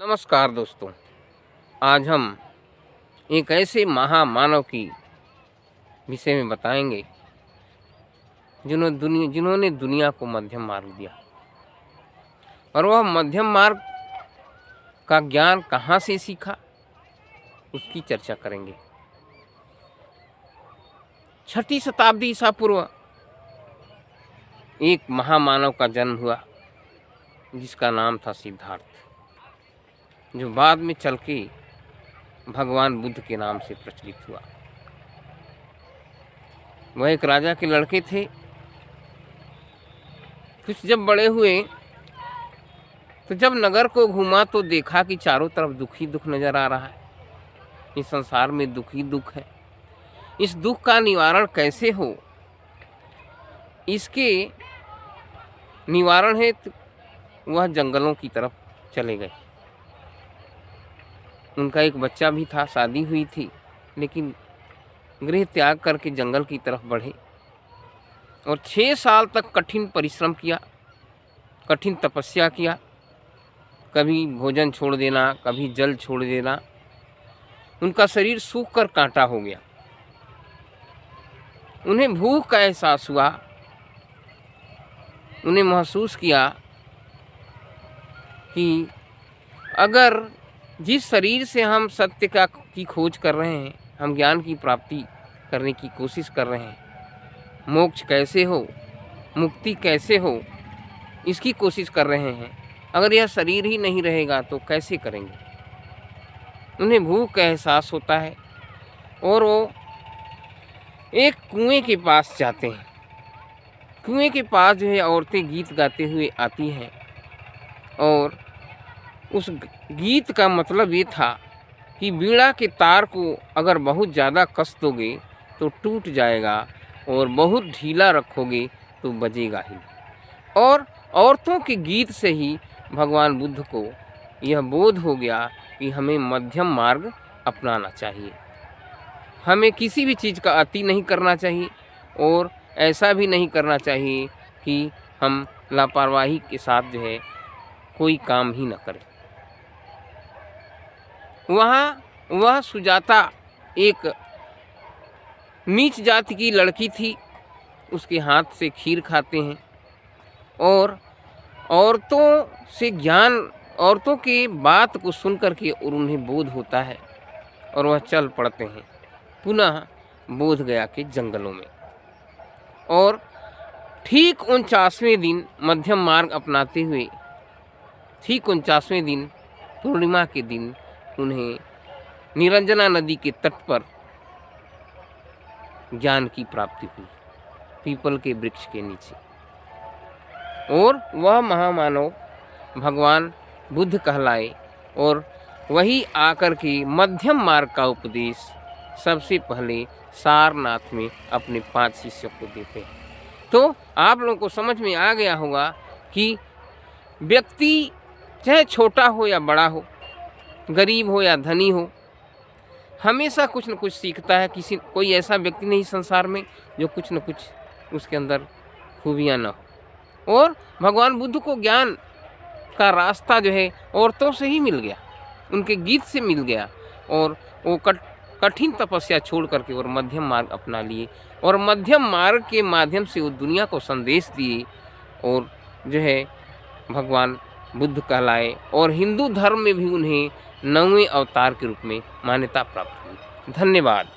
नमस्कार दोस्तों। आज हम एक ऐसे महामानव की विषय में बताएंगे जिन्होंने दुनिया को मध्यम मार्ग दिया। और वह मध्यम मार्ग का ज्ञान कहाँ से सीखा, उसकी चर्चा करेंगे। 6ठी शताब्दी ईसा पूर्व एक महामानव का जन्म हुआ जिसका नाम था सिद्धार्थ, जो बाद में चल के भगवान बुद्ध के नाम से प्रचलित हुआ। वह एक राजा के लड़के थे। कुछ जब बड़े हुए तो जब नगर को घूमा तो देखा कि चारों तरफ दुख ही दुख नजर आ रहा है। इस संसार में दुख ही दुख है। इस दुख का निवारण कैसे हो, इसके निवारण है तो वह जंगलों की तरफ चले गए। उनका एक बच्चा भी था, शादी हुई थी, लेकिन गृह त्याग करके जंगल की तरफ बढ़े और 6 साल तक कठिन परिश्रम किया, कठिन तपस्या किया। कभी भोजन छोड़ देना, कभी जल छोड़ देना। उनका शरीर सूख कर कांटा हो गया। उन्हें भूख का एहसास हुआ। उन्हें महसूस किया कि अगर जिस शरीर से हम सत्य की खोज कर रहे हैं, हम ज्ञान की प्राप्ति करने की कोशिश कर रहे हैं, मोक्ष कैसे हो, मुक्ति कैसे हो, इसकी कोशिश कर रहे हैं, अगर यह शरीर ही नहीं रहेगा तो कैसे करेंगे। उन्हें भूख का एहसास होता है और वो एक कुएं के पास जाते हैं। कुएं के पास जो है औरतें गीत गाते हुए आती हैं और उस गीत का मतलब ये था कि बीड़ा के तार को अगर बहुत ज़्यादा कस दोगे तो टूट जाएगा और बहुत ढीला रखोगे तो बजेगा ही। और औरतों के गीत से ही भगवान बुद्ध को यह बोध हो गया कि हमें मध्यम मार्ग अपनाना चाहिए। हमें किसी भी चीज़ का अति नहीं करना चाहिए और ऐसा भी नहीं करना चाहिए कि हम लापरवाही के साथ जो है कोई काम ही न करें। वह सुजाता एक नीच जाति की लड़की थी। उसके हाथ से खीर खाते हैं और औरतों की बात को सुन करके और उन्हें बोध होता है और वह चल पड़ते हैं पुनः बोध गया के जंगलों में। और ठीक 49वें दिन मध्यम मार्ग अपनाते हुए, ठीक 49वें दिन पूर्णिमा के दिन उन्हें निरंजना नदी के तट पर ज्ञान की प्राप्ति हुई, पीपल के वृक्ष के नीचे। और वह महामानव भगवान बुद्ध कहलाए और वही आकर के मध्यम मार्ग का उपदेश सबसे पहले सारनाथ में अपने 5 शिष्यों को देते हैं। तो आप लोगों को समझ में आ गया होगा कि व्यक्ति चाहे छोटा हो या बड़ा हो, गरीब हो या धनी हो, हमेशा कुछ न कुछ सीखता है। कोई ऐसा व्यक्ति नहीं संसार में जो कुछ न कुछ उसके अंदर खूबियाँ न हो। और भगवान बुद्ध को ज्ञान का रास्ता जो है औरतों से ही मिल गया, उनके गीत से मिल गया और वो कठिन तपस्या छोड़ करके और मध्यम मार्ग अपना लिए और मध्यम मार्ग के माध्यम से वो दुनिया को संदेश दिए और जो है भगवान बुद्ध कहलाए। और हिंदू धर्म में भी उन्हें 9वें अवतार के रूप में मान्यता प्राप्त हुई। धन्यवाद।